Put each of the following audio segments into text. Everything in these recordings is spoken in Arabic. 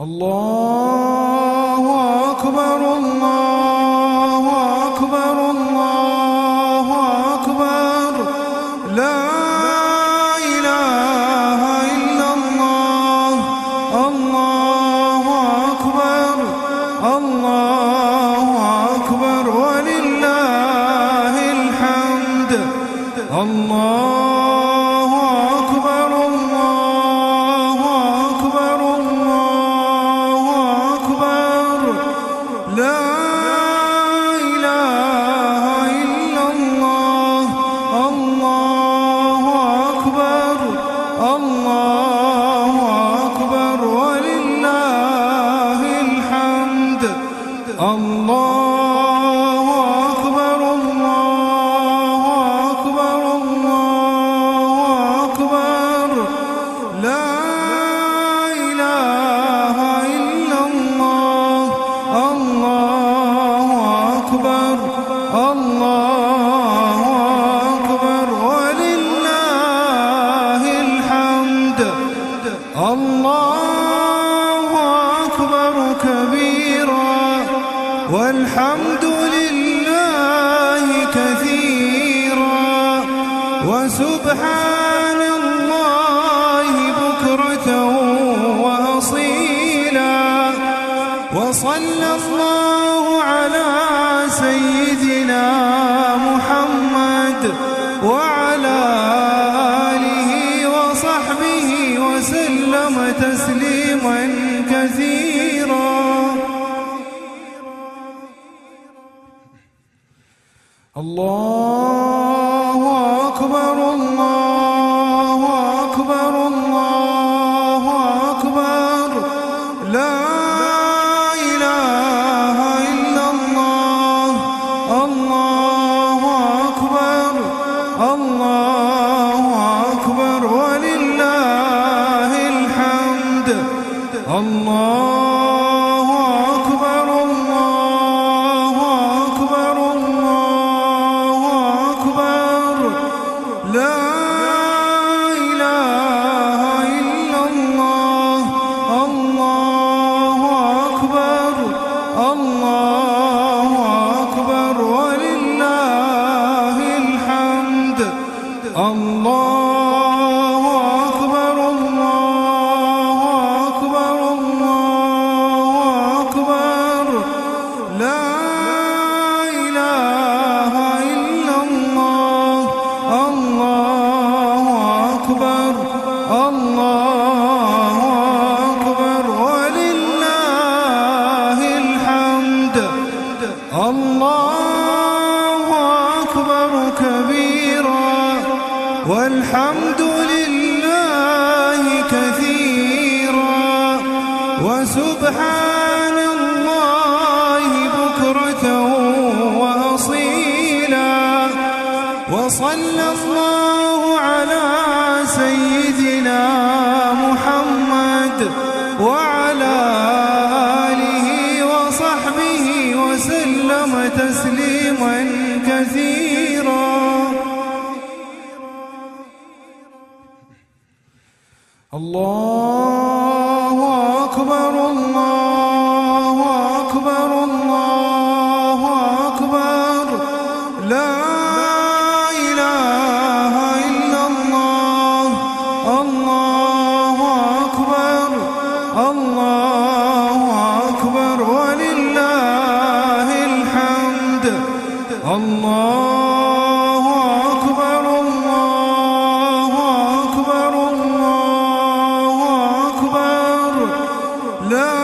الله أكبر الله أكبر الله أكبر لا إله إلا الله الله أكبر الله أكبر ولله الحمد الله أكبر الله أكبر الله أكبر لا إله إلا الله الله أكبر الله أكبر ولله الحمد الله أكبر الله أكبر الله أكبر لا إله إلا الله الله أكبر الله أكبر ولله الحمد الله أكبر كبيرا والحمد لله كثيرا وسبحان الله بكرة وأصيلا وصلى الله على سيدنا محمد وعلى آله وصحبه وسلم تسليما كثيرا الله أكبر الله أكبر الله أكبر لا إله إلا الله الله أكبر الله أكبر ولله الحمد الله أكبر الله أكبر الله أكبر لا إله إلا الله الله أكبر الله أكبر ولله الحمد الله أكبر الله أكبر الله أكبر لا إله إلا الله الله أكبر الله أكبر ولله الحمد الله أكبر كبيرا والحمد لله كثيرا وسبحان الله بكرة وأصيلا وصلى الله على سيدنا محمد وعلى آله وصحبه وسلم تسليما كثيرا الله أكبر الله أكبر الله أكبر لا إله إلا الله الله أكبر الله أكبر ولله الحمد الله أكبر الله أكبر الله أكبر لا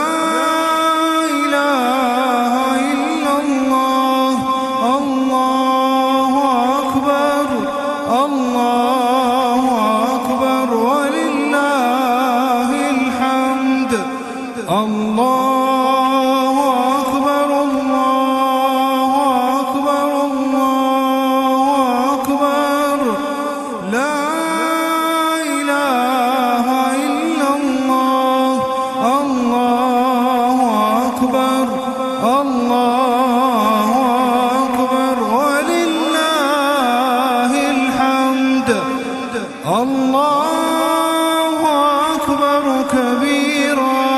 إله إلا الله الله أكبر الله أكبر ولله الحمد الله أكبر الله أكبر الله أكبر لا إله إلا الله الله أكبر الله أكبر ولله الحمد الله أكبر كبيرا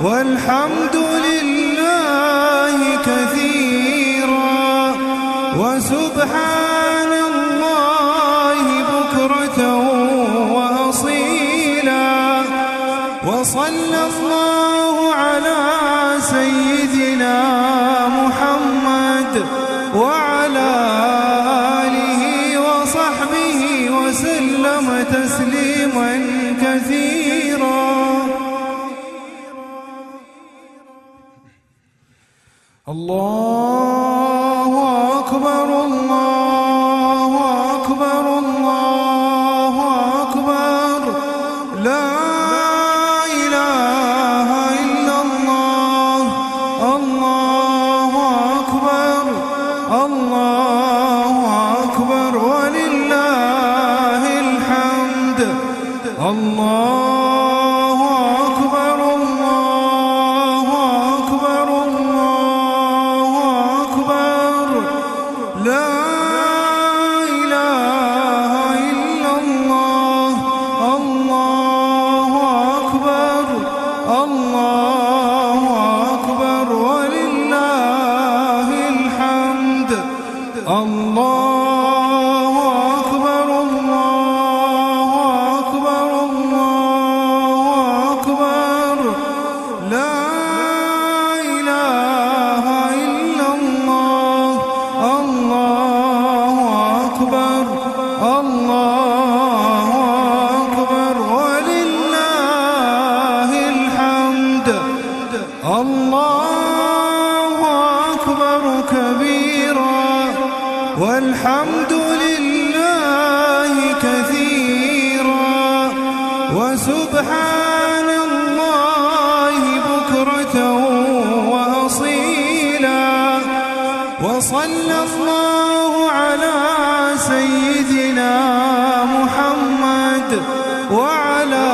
والحمد لله كثيرا وسبحان الله بكرة وأصيلا وصلى الله على سيدنا محمد وعلى آله وصحبه وسلم تسليما كثيرا. الله أكبر الله أكبر الله أكبر لا إله إلا الله. الله أكبر الله أكبر ولله الحمد. الله أكبر الله أكبر الله أكبر لا إله إلا الله. الله أكبر الله أكبر ولله الحمد. الله أكبر الله أكبر الله أكبر لا إله إلا الله. الله أكبر الله أكبر ولله الحمد. الله أكبر كبيرا والحمد لله كثيرا وسبحان الله بكرة وأصيلا وصلى الله على سيدنا محمد وعلى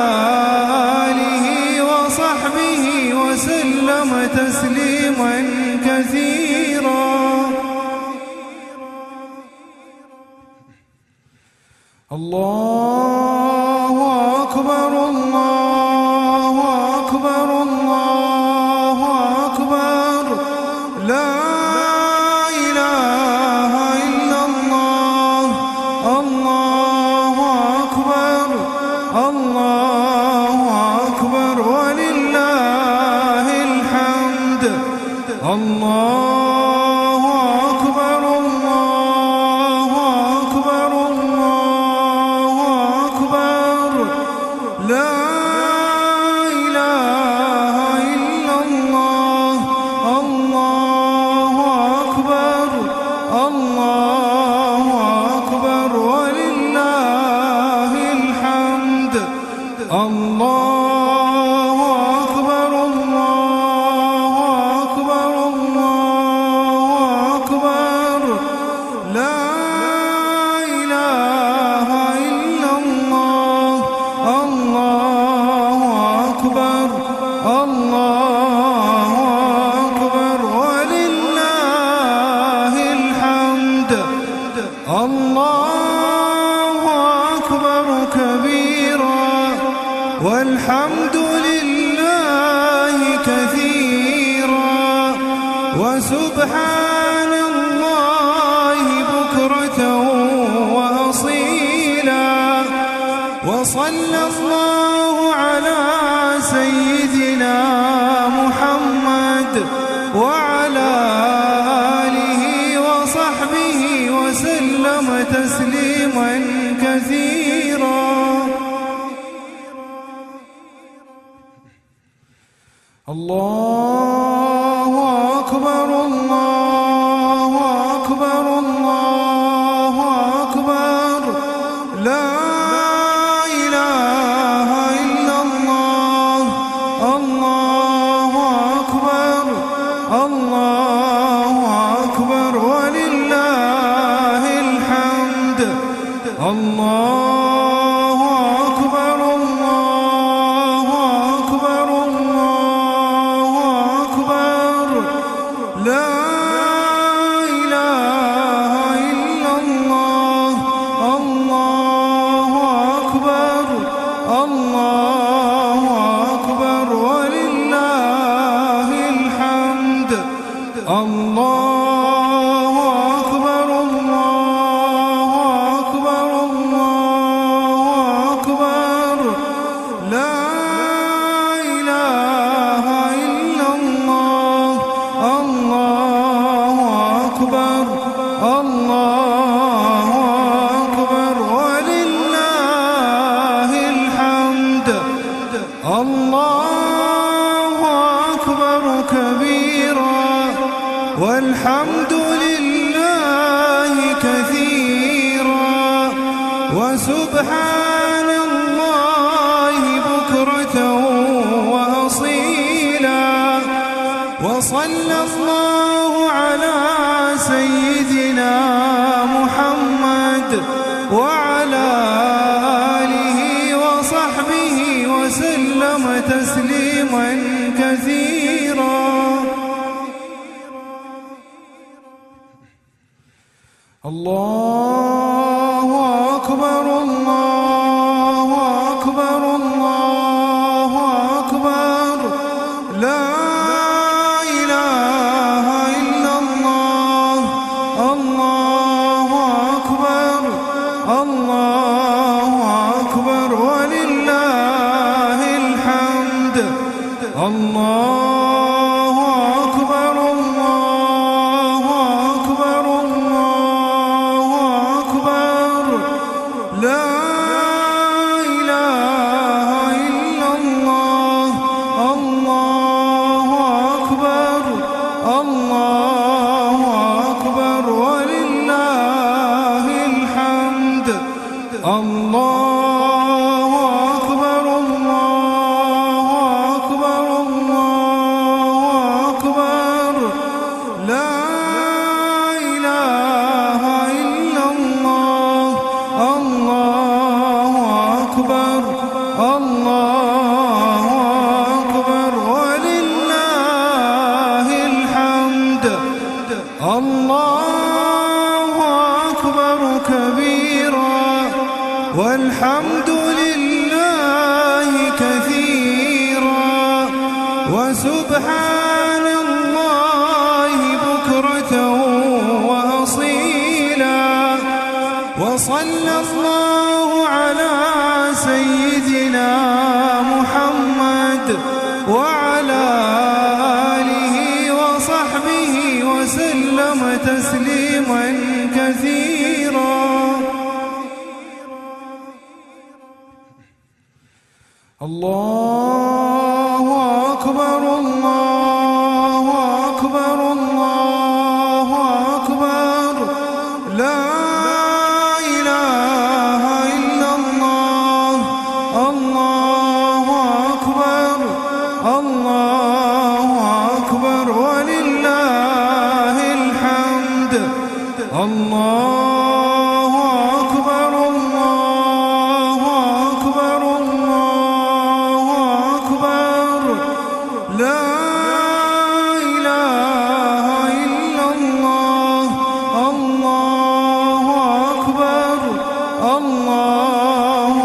آله وصحبه وسلم تسليما كثيرا. الله أكبر الله أكبر الله أكبر لا إله إلا الله. الله أكبر الله أكبر ولله الحمد. الله أكبر الله أكبر الله أكبر لا إله إلا الله. الله أكبر الله أكبر ولله الحمد. الله أكبر الله أكبر الله أكبر لا إله إلا الله. الله أكبر الله أكبر ولله الحمد. الله أكبر كبيرا والحمد لله كثيرا وسبحان الله بكرة وأصيلا وصلى الله على سيدنا محمد وعلى آله وصحبه وسلم تسليما كثيرا. الله أكبر الله أكبر الله أكبر لا إله إلا الله. الله أكبر الله أكبر ولله الحمد. الله أكبر الله أكبر الله أكبر لا إله إلا الله. الله أكبر الله أكبر ولله أكبر كبيرا والحمد لله كثيرا وسبحان الله بكرة وأصيلا وصلى الله على سيدنا محمد وعلى آله وصحبه وسلم تسليما كثيرا. الله أكبر الله أكبر الله أكبر لا إله إلا الله. الله أكبر الله أكبر ولله الحمد. الله أكبر الله أكبر الله أكبر لا إله إلا الله. الله أكبر الله أكبر ولله الحمد. الله أكبر الله أكبر الله أكبر لا إله إلا الله. الله أكبر الله أكبر ولله الحمد. الله أكبر كبيرا والحمد لله كثيرا وسبحان الله بكرة وأصيلا وصلى الله على سيدنا محمد وعلى آله وصحبه وسلم تسليما كثيرا. الله أكبر الله أكبر الله أكبر لا إله إلا الله. الله أكبر الله أكبر ولله الحمد. الله أكبر الله أكبر الله أكبر لا إله إلا الله. الله أكبر الله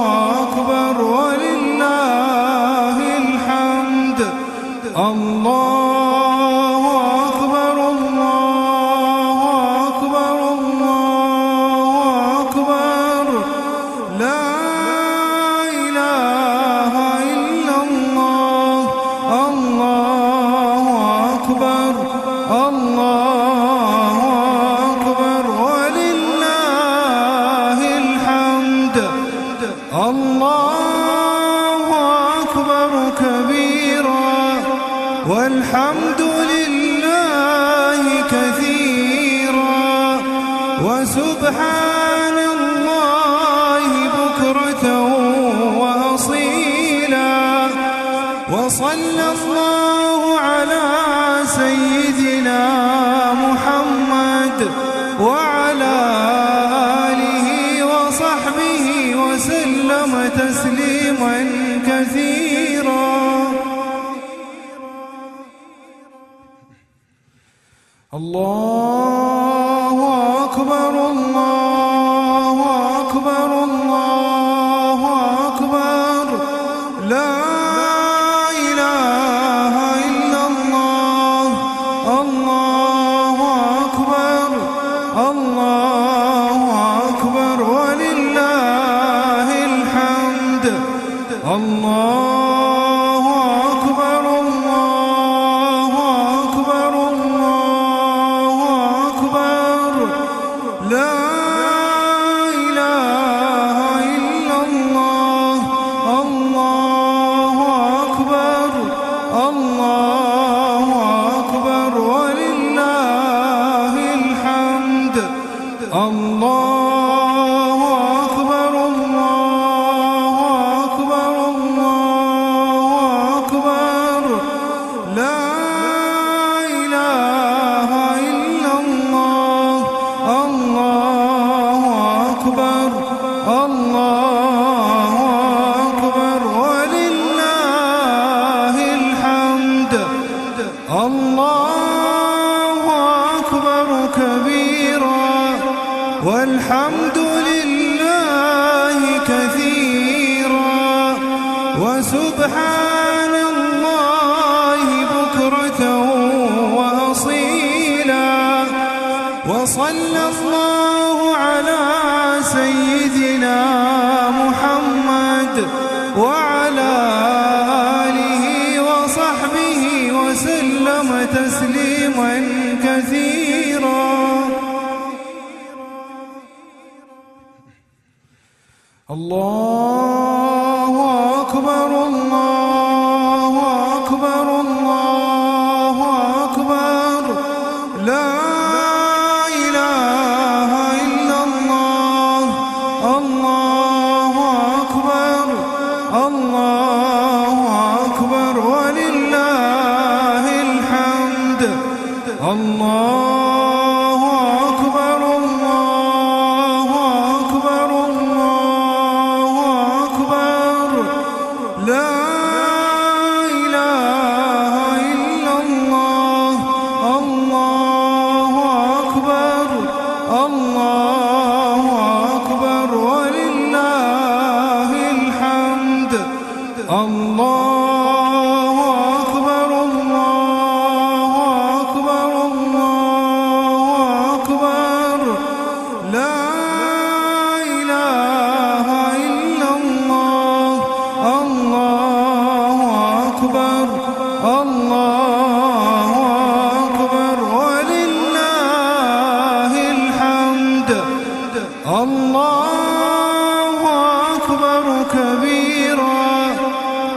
أكبر ولله الحمد. الله أكبر الله أكبر الله أكبر لا إله إلا الله. الله أكبر الله أكبر ولله الحمد. الله أكبر كبيرا والحمد لله كثيرا وسبحان الله بكرة وأصيلا وصلى الله على سيدنا محمد وعلى آله وصحبه وسلم تسليما كثيرا. الله أكبر الله أكبر الله أكبر لا إله إلا الله. الله أكبر الله أكبر ولله الحمد. الله أكبر الله أكبر الله الله أكبر كبيرا والحمد لله كثيرا وسبحان الله بكرة وأصيلا وصلى الله على سيدنا محمد وعلى آله وصحبه وسلم تسليما كثيرا. الله أكبر الله أكبر الله أكبر لا إله إلا الله. الله أكبر الله أكبر ولله الحمد. الله أكبر الله أكبر الله أكبر لا إله إلا الله. الله أكبر الله أكبر ولله الحمد. الله أكبر الله أكبر الله أكبر لا إله إلا الله. الله أكبر الله أكبر ولله الحمد. الله أكبر كبيرا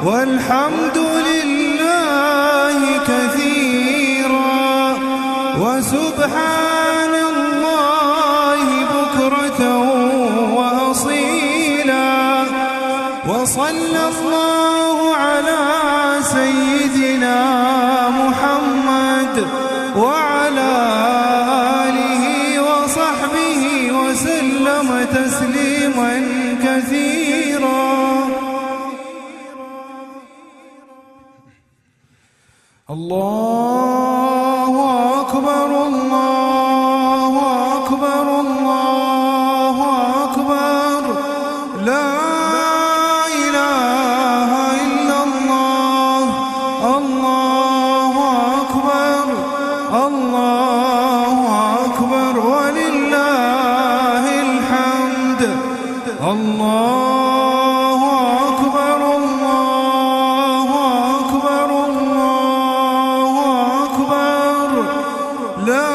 والحمد لله كثيرا وسبحان الله بكرة وأصيلا وصلى الله على سيدنا محمد وعلى آله وصحبه وسلم تسليما كثيرا. الله أكبر الله أكبر الله أكبر لا إله إلا الله. الله أكبر الله أكبر ولله الحمد. الله أكبر الله أكبر الله أكبر لا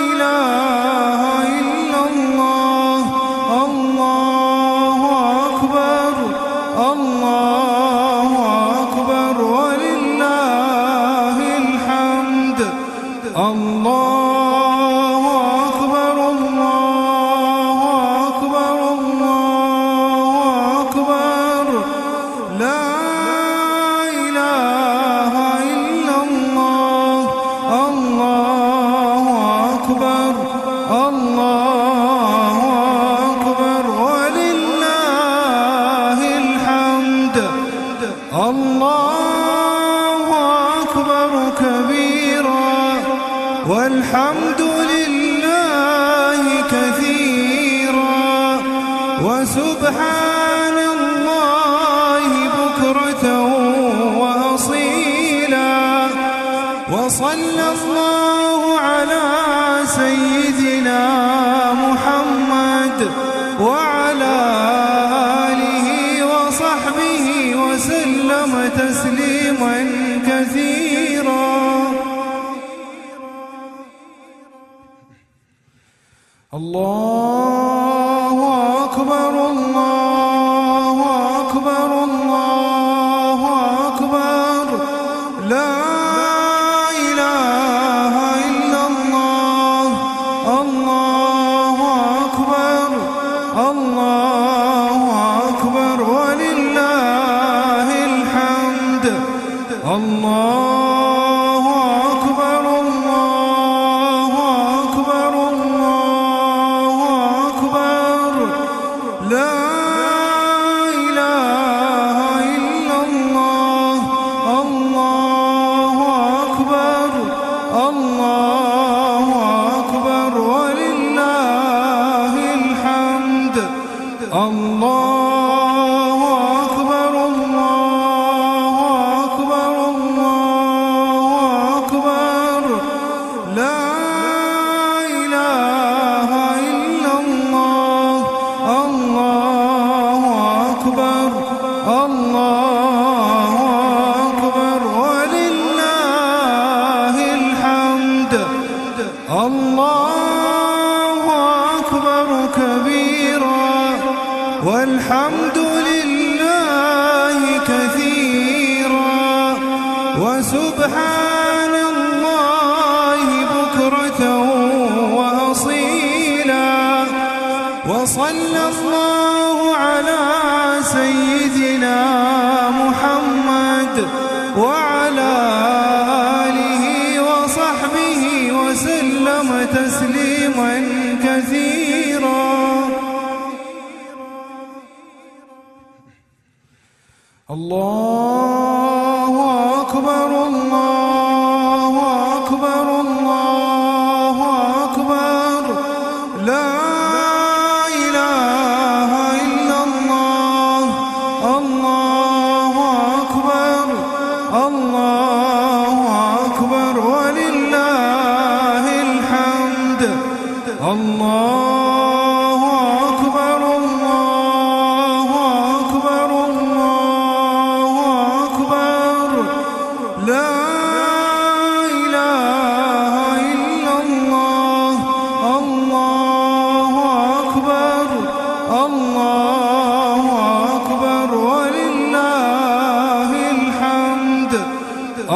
إله إلا الله. الله أكبر الله أكبر ولله الحمد. الله أكبر الله أكبر الله أكبر لا إله إلا الله. الله أكبر الله أكبر ولله الحمد. الله أكبر كبيرا والحمد لله كثيرا وسبحان الله بكرة وأصيلا وصلى الله على سيدنا محمد وعلى آله وصحبه وسلم تسليما كثيرا. الله أكبر الله أكبر الله أكبر لا إله إلا الله. الله أكبر الله أكبر ولله الحمد. الله أكبر الله أكبر الله أكبر لا إله إلا الله. الله والحمد لله كثيرا وسبحان الله بكرة وأصيلا. وصلى الله على سيدنا محمد وعلى آله وصحبه وسلم تسليما كثيرا. الله أكبر الله أكبر الله أكبر لا إله إلا الله. الله أكبر الله أكبر ولله الحمد. الله أكبر الله أكبر الله أكبر لا إله إلا الله. الله أكبر الله أكبر ولله الحمد.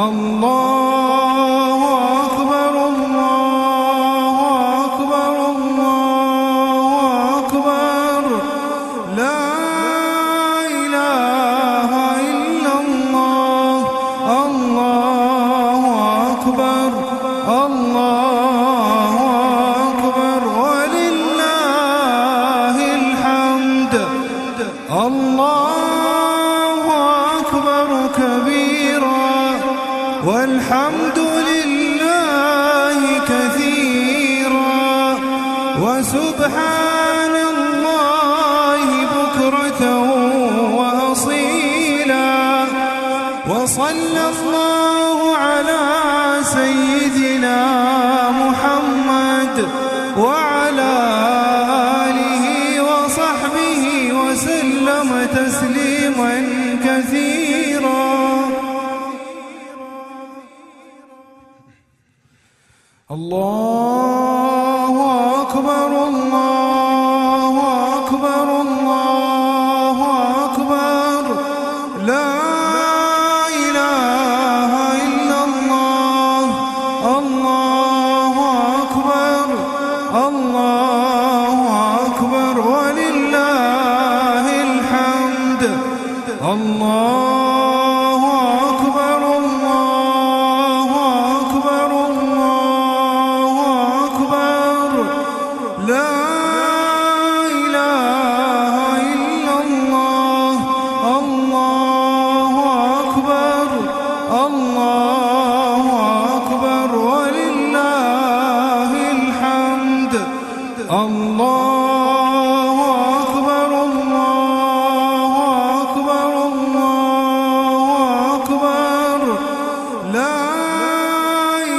الله أكبر الله أكبر الله أكبر لا إله إلا الله. الله أكبر الله أكبر ولله الحمد. الله أكبر كبيرا والحمد لله كثيرا وسبحان الله بكرة وأصيلا. وصلى الله على سيدنا محمد وعلى آله وصحبه وسلم تسليما كثيرا. الله أكبر الله أكبر الله أكبر لا إله إلا الله. الله أكبر الله أكبر ولله الحمد. الله أكبر الله أكبر الله أكبر لا إله إلا الله. الله أكبر الله أكبر ولله الحمد. الله أكبر الله أكبر الله أكبر لا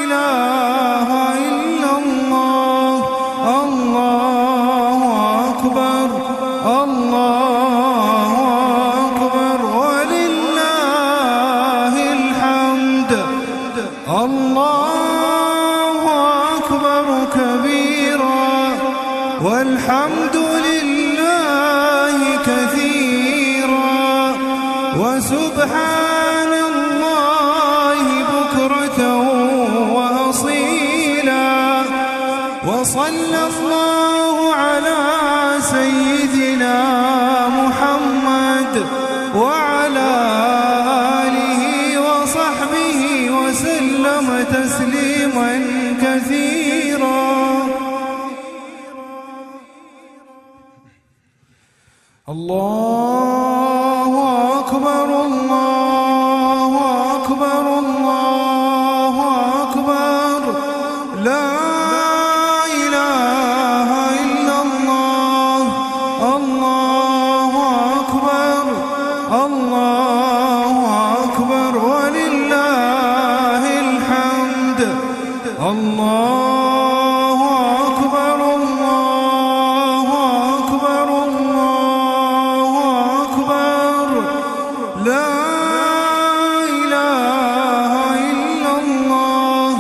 إله إلا الله. الله أكبر الله أكبر ولله الحمد. الله أكبر كبيرا والحمد لله كثيرا وسبحان الله بكرة وأصيلا. وصلى الله على سيدنا محمد وعلى آله وصحبه وسلم تسليما كثيرا. الله أكبر الله أكبر الله أكبر لا إله إلا الله. الله أكبر الله أكبر ولله الحمد. الله أكبر الله أكبر الله أكبر لا إله إلا الله.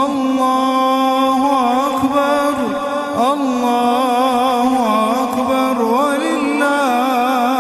الله أكبر الله أكبر ولله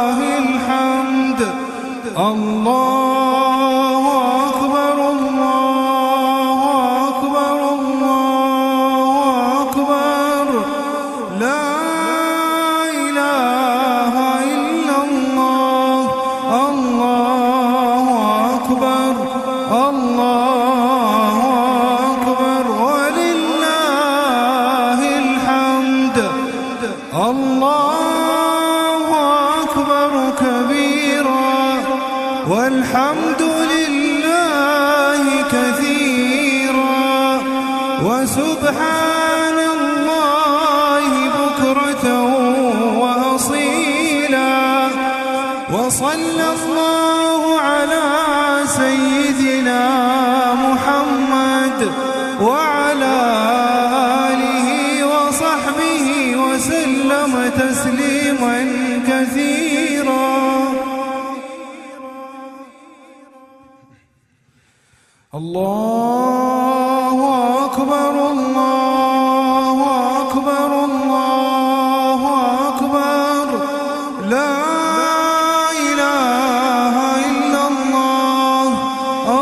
وسبحان الله بكرة وأصيلا. وصلى الله على سيدنا محمد وعلى آله وصحبه وسلم تسليما كثيرا. الله أكبر الله أكبر الله أكبر لا إله إلا الله.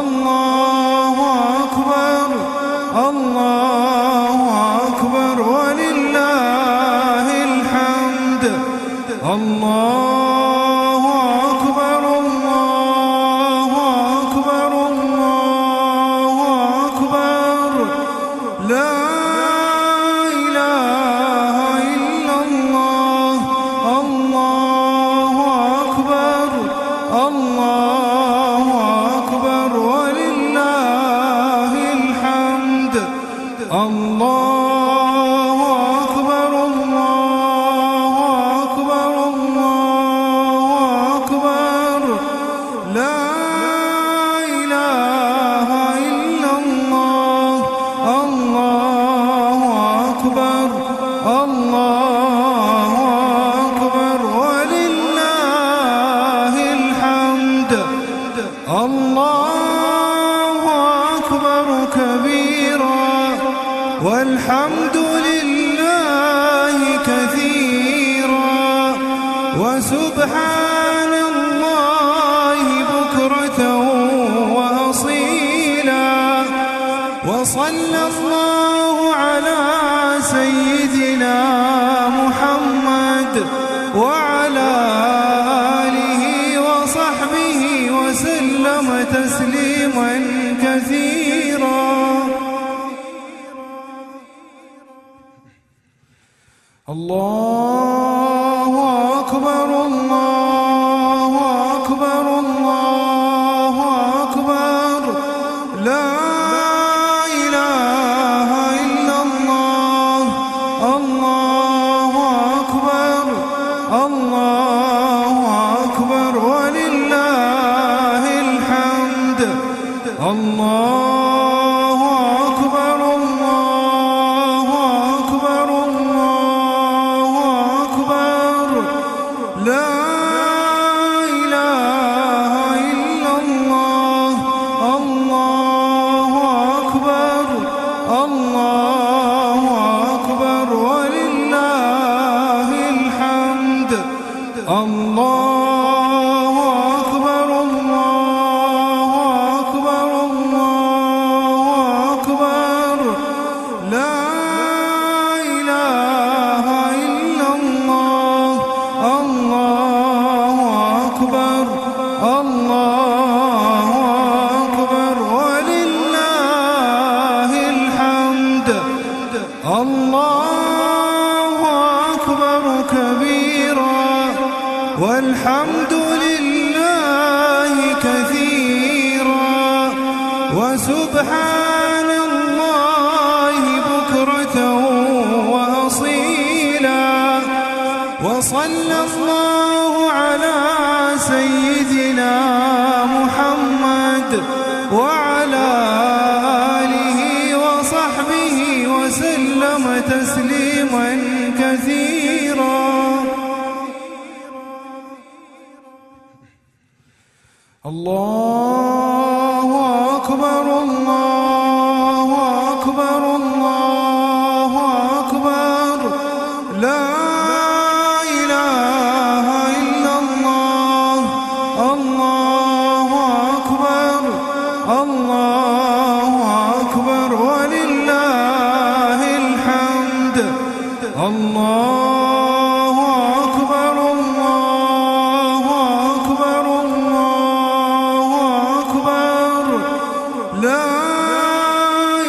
الله أكبر الله أكبر ولله الحمد. الله أكبر الله أكبر الله أكبر لا إله إلا الله. الله أكبر الله أكبر ولله الحمد. الله أكبر الله أكبر الله أكبر لا إله إلا الله. الله أكبر الله أكبر ولله الحمد. الله أكبر كبيرا والحمد لله كثيرا وسبحان الله بكرة وأصيلا. وصلى الله على سيدنا محمد وعلى آله وصحبه وسلم تسليما كثيرا. الله أكبر الله أكبر الله أكبر لا إله إلا الله. الله أكبر الله أكبر ولله الحمد. الله أكبر الله أكبر الله أكبر لا إله إلا الله. الله أكبر الله أكبر ولله الحمد. الله أكبر الله أكبر الله أكبر لا إله إلا الله. الله أكبر الله أكبر ولله الحمد. الله أكبر كبيرا والحمد لله كثيرا وسبحان الله بكرة وأصيلا. وصلى الله على سيدنا محمد وعلى آله وصحبه وسلم تسليما كثيرا. الله أكبر الله أكبر الله أكبر لا إله إلا الله. الله أكبر الله أكبر ولله الحمد. الله أكبر الله أكبر الله أكبر لا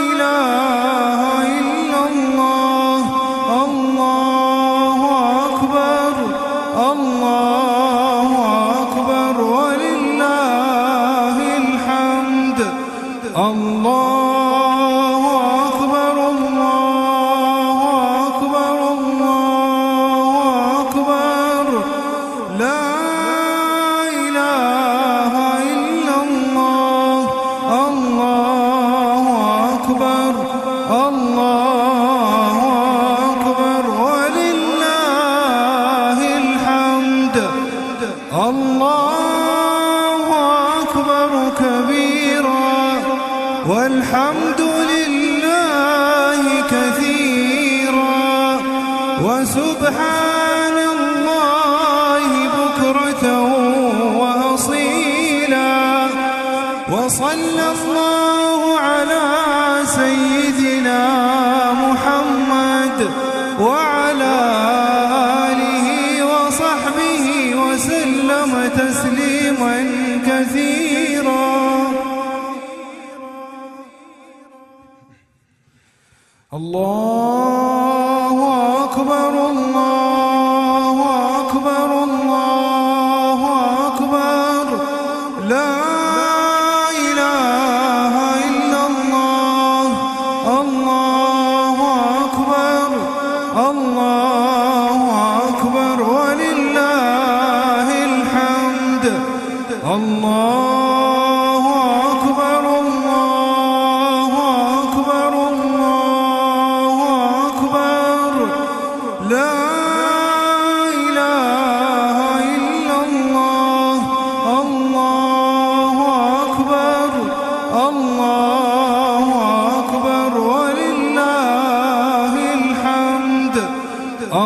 إله إلا الله. الله أكبر الله أكبر ولله الحمد. الله أكبر والحمد لله كثيرا وسبحان الله بكرة وأصيلا وصلى الله على سيدنا محمد وعلى آله وصحبه وسلم تسليما كثيرا. الله أكبر الله أكبر الله أكبر لا إله إلا الله. الله أكبر الله أكبر ولله الحمد. الله أكبر الله أكبر الله أكبر لا إله إلا الله. الله أكبر الله أكبر ولله الحمد.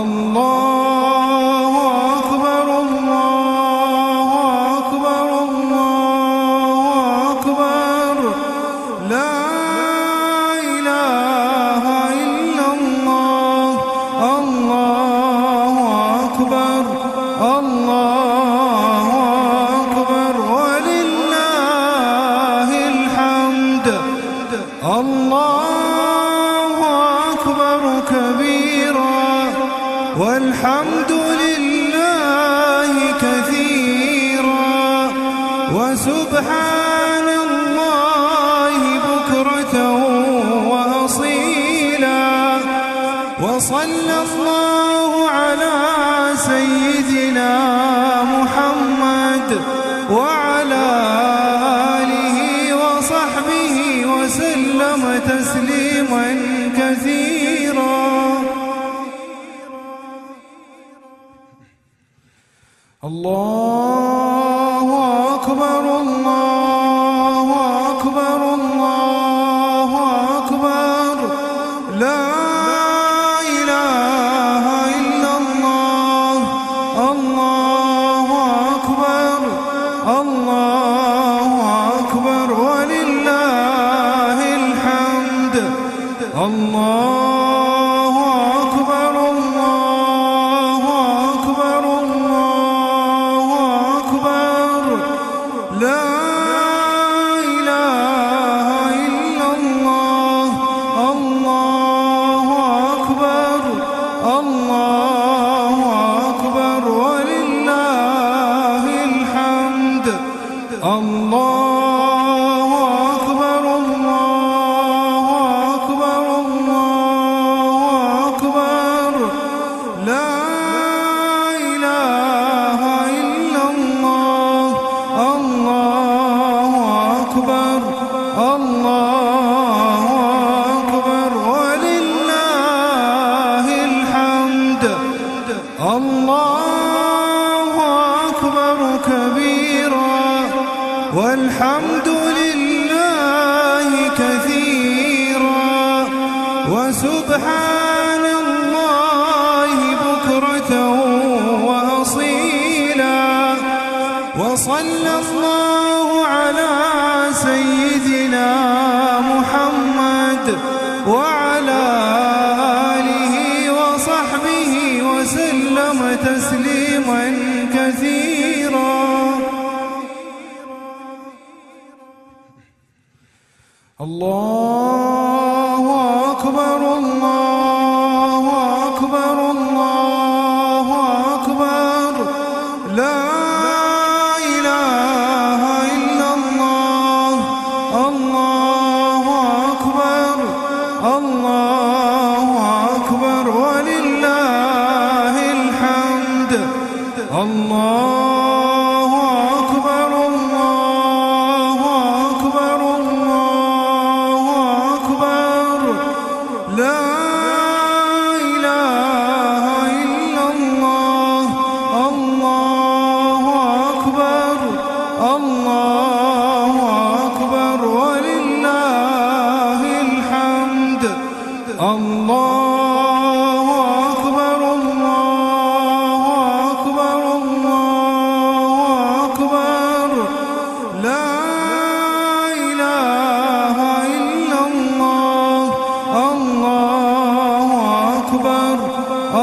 الله أكبر الله أكبر الله أكبر لا إله إلا الله. الله أكبر الله أكبر ولله الحمد. الله أكبر كبيرا والحمد لله كثيرا وسبحان الله بكرة وأصيلا وصلى الله على سيدنا محمد وعلى آله وصحبه وسلم تسليما كثيرا. الله أكبر الله أكبر الله أكبر لا إله إلا الله. الله أكبر الله أكبر ولله الحمد. الله أكبر الله أكبر الله أكبر لا إله إلا الله. الله أكبر الله أكبر ولله الحمد. الله أكبر الله أكبر الله أكبر لا إله إلا الله. الله أكبر الله أكبر ولله الحمد. الله أكبر كبيرا والحمد لله كثيرا وسبحان الله بكرة وأصيلا وصلى الله على سيدنا محمد وعلى آله وصحبه وسلم تسليما كثيرا. الله أكبر الله أكبر الله أكبر لا إله إلا الله. الله أكبر الله أكبر ولله الحمد. الله أكبر الله أكبر الله أكبر لا الله أكبر الله أكبر الله أكبر لا إله إلا الله الله أكبر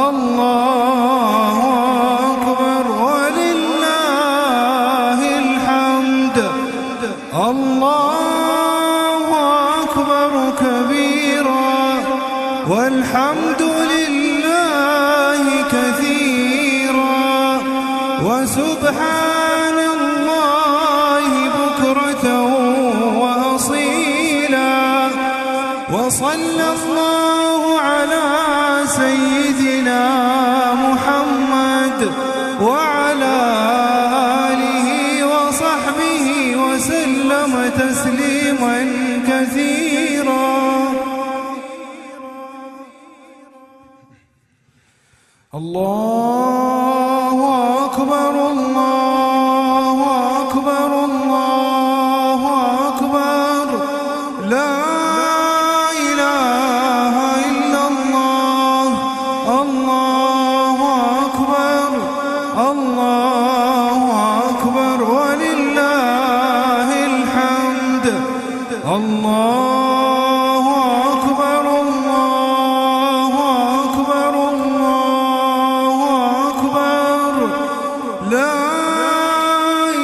الله أكبر ولله الحمد الله أكبر كبيرا والحمد لله كثيرا وسبحان الله بكرة وأصيلا وصلى الله على سيدنا محمد وعلى آله وصحبه وسلم تسليما كثيرا الله أكبر الله أكبر الله أكبر لا إله إلا الله الله أكبر الله أكبر ولله الحمد الله أكبر الله أكبر الله أكبر لا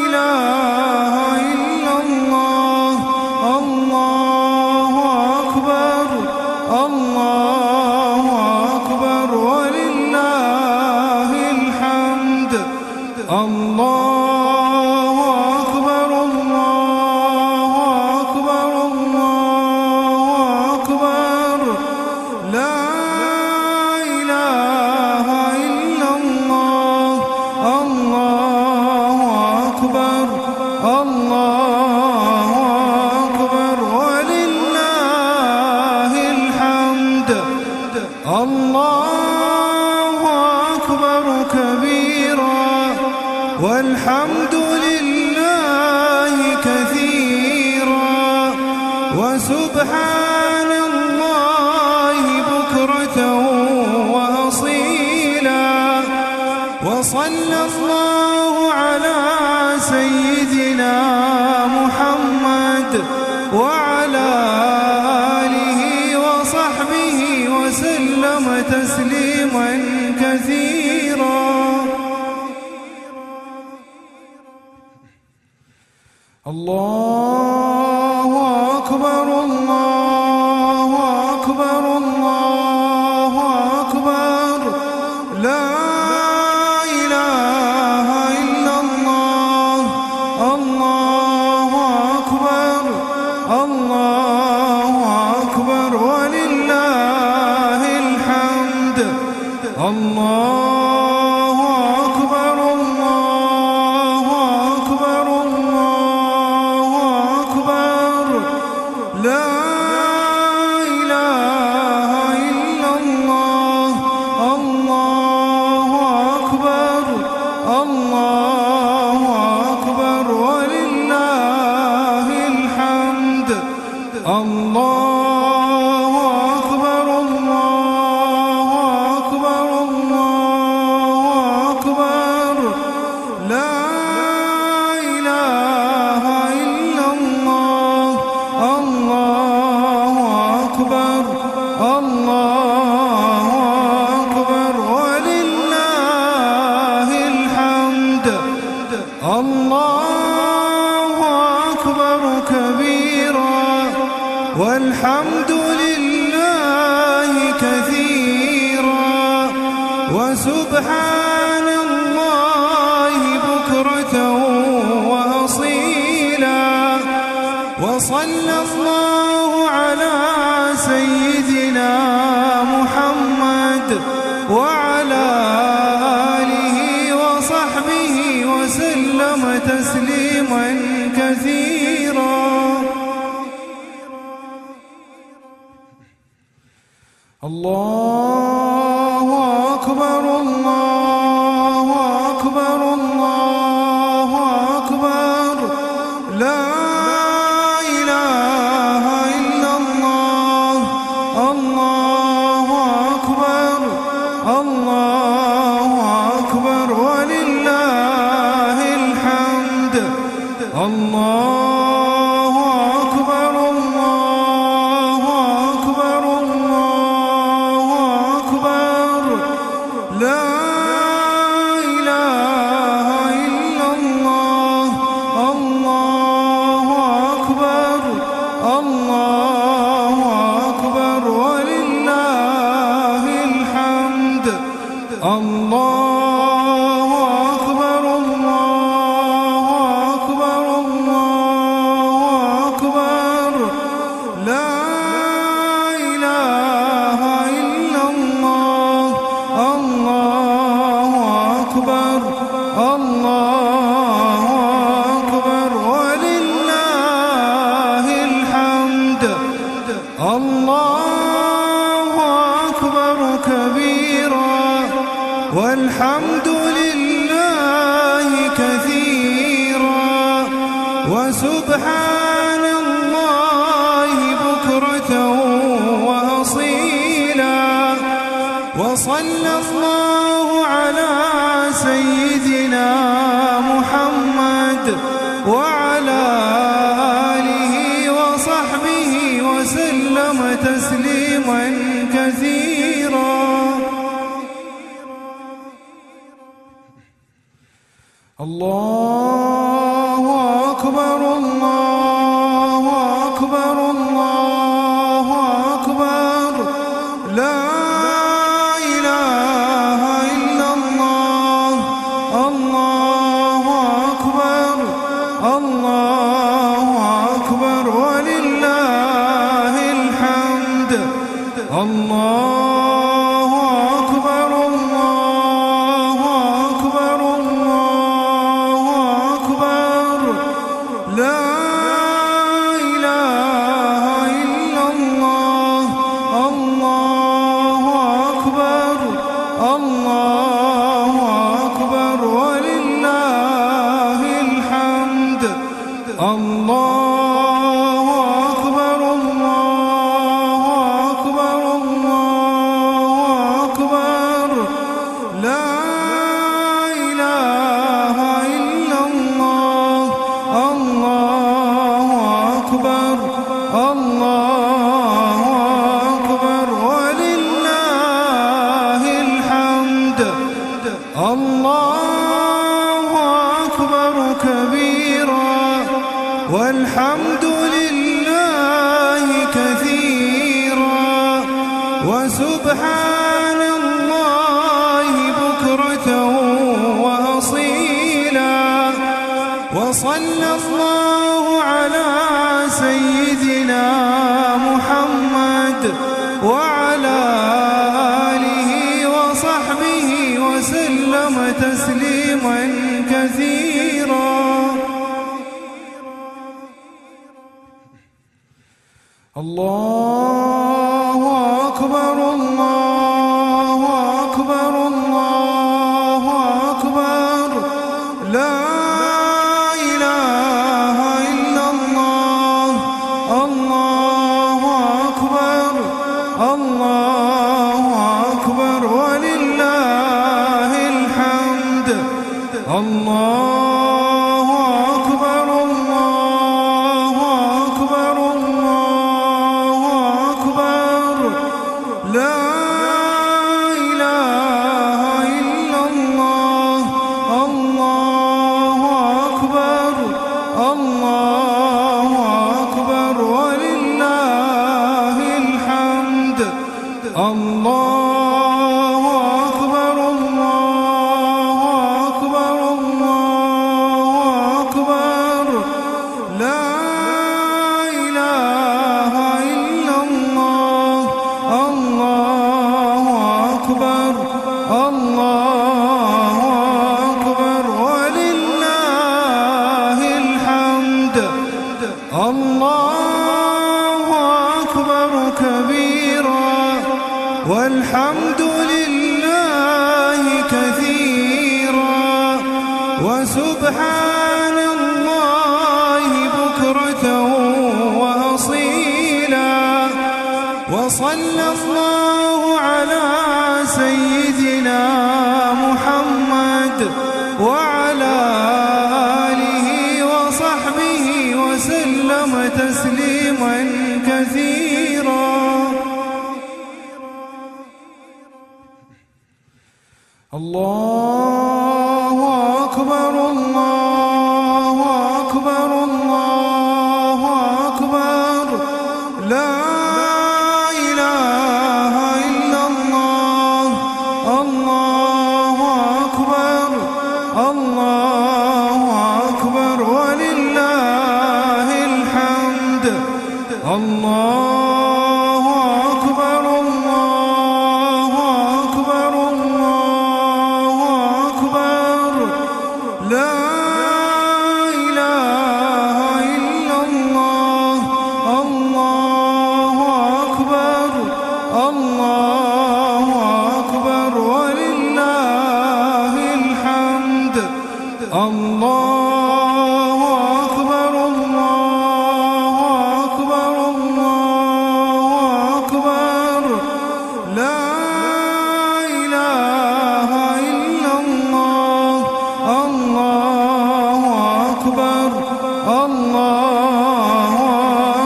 إله إلا الله الله أكبر الله أكبر ولله الحمد الله أكبر الله أكبر الله أكبر لا إله إلا الله الله أكبر الله أكبر ولله الحمد الله أكبر كبيرا والحمد لله كثيرا وسبحان الله بكرة وأصيلا وصلى الله على سيدنا محمد وعلى آله وصحبه وسلم تسليما كثيرا الله أكبر الله أكبر الله أكبر لا إله إلا الله الله أكبر الله أكبر ولله الحمد الله أكبر الله أكبر الله أكبر لا إله إلا الله الله أكبر الله أكبر ولله الحمد الله أكبر الله أكبر الله أكبر لا إله إلا الله الله أكبر الله أكبر ولله الحمد الله أكبر كبيرا والحمد لله كثيرا وسبحان الله بكرة وأصيلا وصلى الله على سيدنا محمد وعلى آله وصحبه وسلم تسليما كثيرا الله أكبر الله أكبر الله أكبر لا إله إلا الله الله الله أكبر ولله الحمد. الله أكبر الله أكبر الله أكبر لا إله إلا الله. الله أكبر الله أكبر ولله الحمد. الله أكبر كبيرا والحمد لله كثيرا وسبحان الله بكرة وأصيلا. وصلى الله على سيدنا محمد وعلى آله وصحبه وسلم تسليما كثيرا. الله أكبر الله أكبر الله أكبر لا إله إلا الله. الله أكبر الله أكبر ولله الحمد. الله أكبر الله أكبر الله أكبر لا إله إلا الله. الله أكبر الله أكبر ولله الحمد. الله أكبر الله أكبر الله أكبر لا إله إلا الله. الله أكبر الله أكبر ولله الحمد. الله أكبر كبيرا والحمد لله كثيرا وسبحان الله بكرة وأصيلا. وصلى الله على سيدنا محمد وعلى آله وصحبه وسلم تسليما كثيرا. الله أكبر الله أكبر الله أكبر لا إله إلا الله. الله أكبر الله أكبر ولله الحمد. الله أكبر الله أكبر الله أكبر لا إله إلا الله. الله أكبر الله أكبر ولله الحمد. الله أكبر الله أكبر الله أكبر لا إله إلا الله. الله أكبر الله أكبر ولله الحمد. الله أكبر كبيرا والحمد لله كثيرا وسبحان الله بكرة وأصيلا. وصلى الله على سيدنا محمد وعلى آله وصحبه وسلم تسليما كثيرا. الله أكبر الله أكبر الله أكبر الله أكبر الله أكبر الله أكبر لا إله إلا الله الله أكبر الله أكبر ولله الحمد الله أكبر الله أكبر الله أكبر لا إله إلا الله الله أكبر الله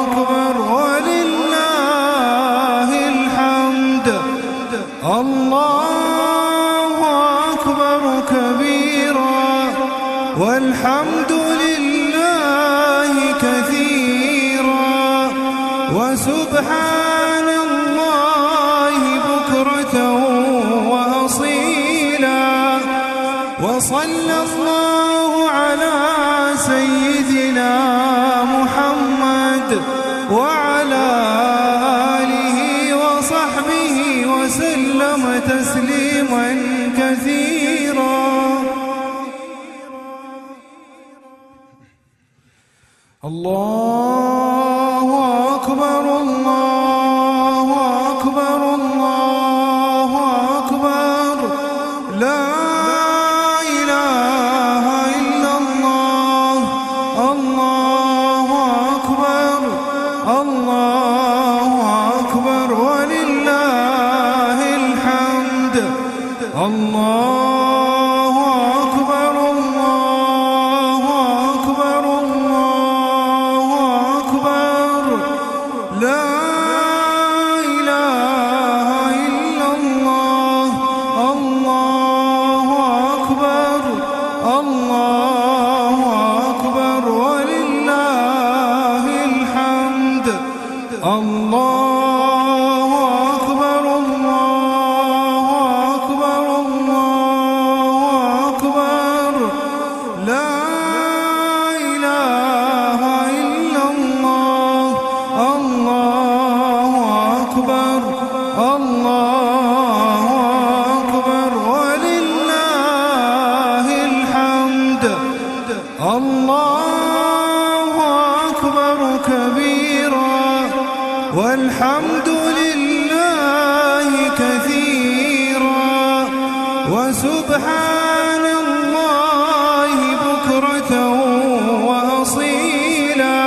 أكبر ولله الحمد الله أكبر كبيرا والحمد لله كثيرا وسبحان الله بكرة وأصيلا وصلى الله على سيدنا محمد وعلى آله وصحبه وسلم تسليما كثيرا الله أكبر الله أكبر الله أكبر لا إله إلا الله الله أكبر الله أكبر ولله الحمد الله أكبر الله أكبر الله أكبر لا إله إلا الله الله أكبر الله أكبر ولله الحمد الله أكبر الله أكبر الله أكبر لا إله إلا الله الله أكبر الله أكبر ولله الحمد الله أكبر كبيرا والحمد لله كثيرا وسبحان الله بكرة وأصيلا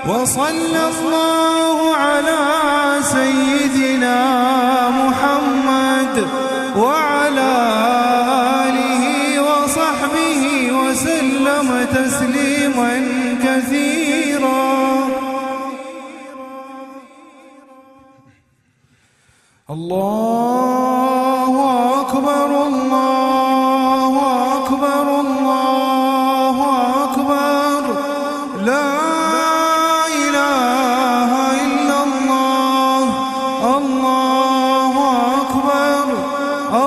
وصلى الله على سيدنا محمد وعلى آله وصحبه وسلم تسليما كثيرا الله أكبر الله أكبر الله أكبر لا إله إلا الله الله أكبر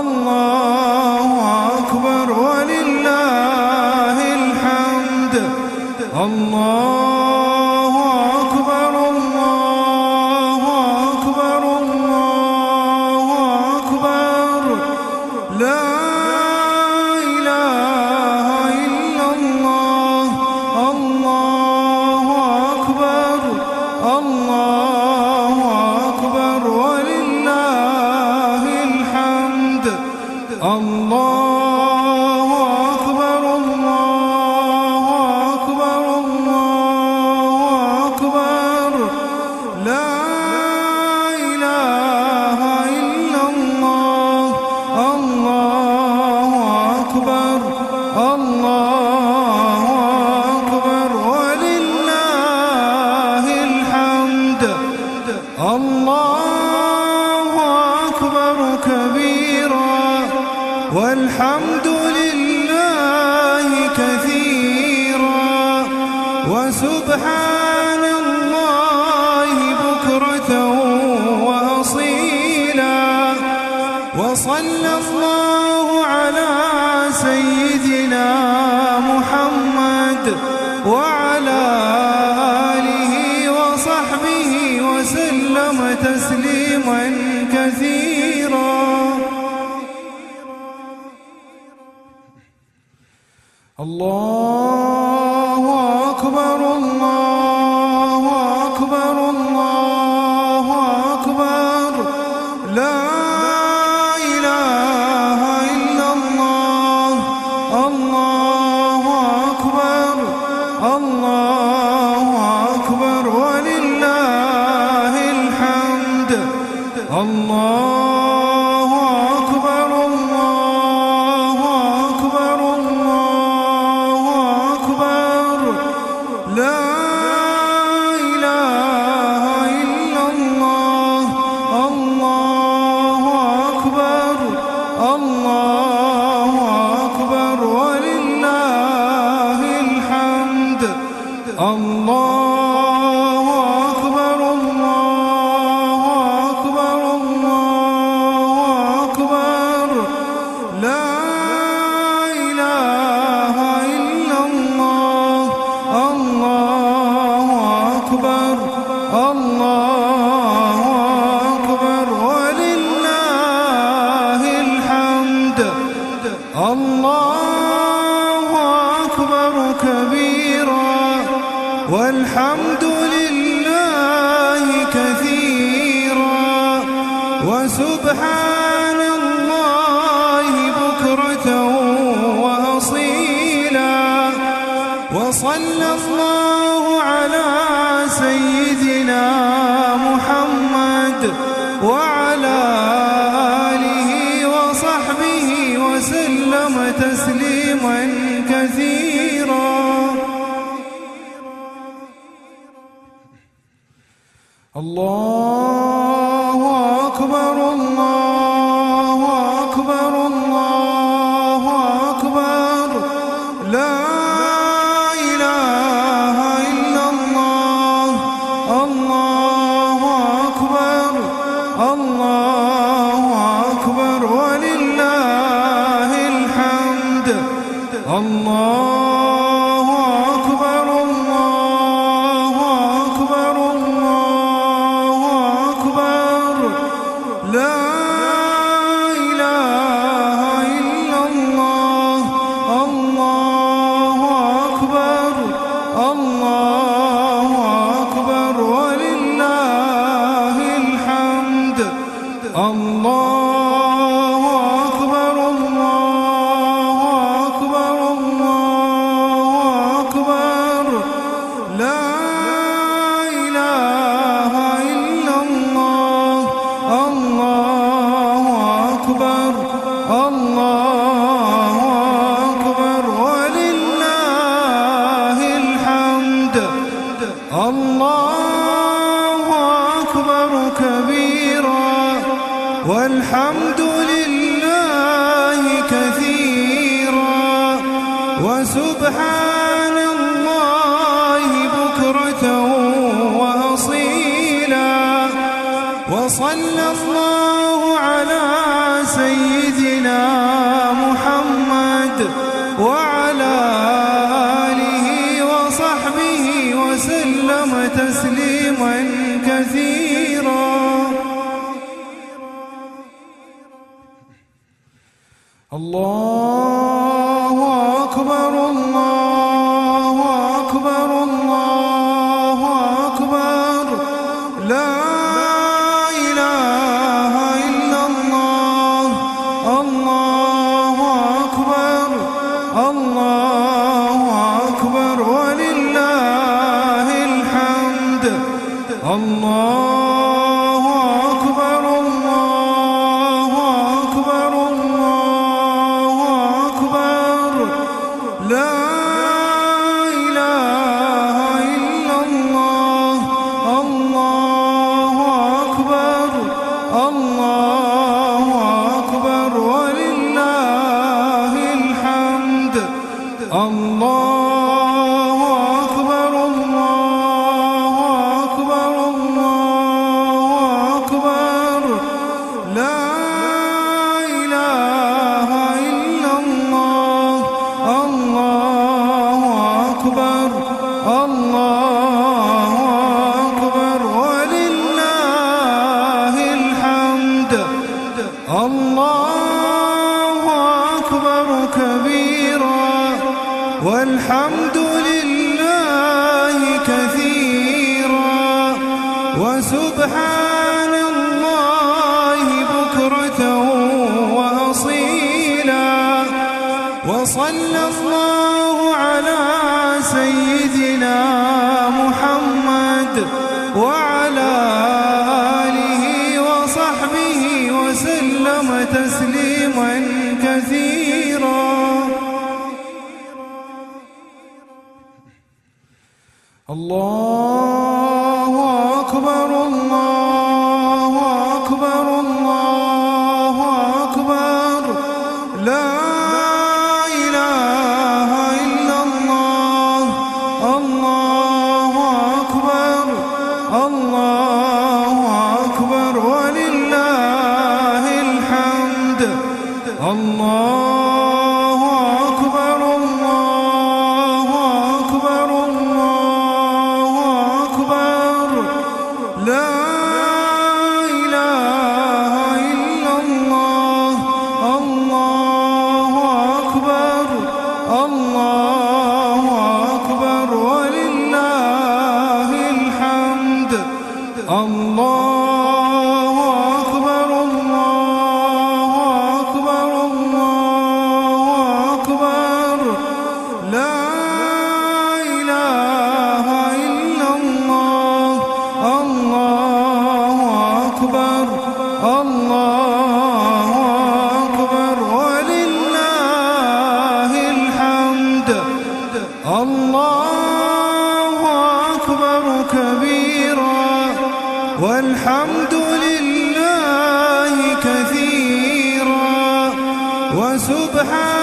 الله أكبر ولله الحمد الله أكبر الله أكبر الله أكبر لا إله إلا الله الله أكبر الله أكبر ولله الحمد الله أكبر الله أكبر الله أكبر لا إله إلا الله الله أكبر الله أكبر ولله الحمد الله أكبر كبيرا والحمد لله كثيرا وسبحان الله بكرة وأصيلا وصلى الله على سيدنا محمد وعلى آله وصحبه وصحبه وسلم تسليما كثيرا. الله أكبر الله أكبر الله أكبر لا إله إلا الله. الله أكبر الله أكبر ولله الحمد. الله أكبر الله أكبر الله أكبر لا إله إلا الله. الله أكبر الله أكبر ولله الحمد. الله أكبر الله أكبر الله أكبر لا إله إلا الله. الله أكبر الله أكبر ولله الحمد. الله أكبر كبيرا والحمد لله كثيرا وسبحان الله بكرة وأصيلا. وصلى الله على سيدنا محمد وعلى آله وصحبه وسلم تسليما كثيرا. الله أكبر الله أكبر الله أكبر لا إله إلا الله. الله أكبر الله أكبر ولله الحمد. الله أكبر الله أكبر الله أكبر لا إله إلا الله. الله أكبر الله أكبر ولله الحمد. الله أكبر الله أكبر الله أكبر لا إله إلا الله. الله أكبر الله أكبر ولله الحمد. الله أكبر كبيرا والحمد لله كثيرا وسبحان الله بكرة وأصيلا. وصلى الله على سيدنا محمد وعلى آله وصحبه وسلم تسليما كثيرا. الله أكبر الله أكبر الله أكبر لا إله إلا الله. الله أكبر الله أكبر ولله الحمد. الله أكبر الله أكبر الله أكبر لا إله إلا الله. الله أكبر الله أكبر ولله الحمد. الله أكبر الله أكبر الله أكبر لا إله إلا الله. الله أكبر الله أكبر والحمد لله كثيرا وسبحان الله بكرة وأصيلا. وصلى الله على سيدنا محمد وعلى آله وصحبه وسلم تسليما كثيرا. الله أكبر الله أكبر الله أكبر لا إله إلا الله. الله أكبر الله أكبر ولله الحمد. الله أكبر الله أكبر الله أكبر لا إله إلا الله. الله أكبر الله أكبر ولله الحمد. الله أكبر الله أكبر الله أكبر لا إله إلا الله. الله أكبر الله أكبر ولله الحمد. الله أكبر كبيرا والحمد لله كثيرا وسبحان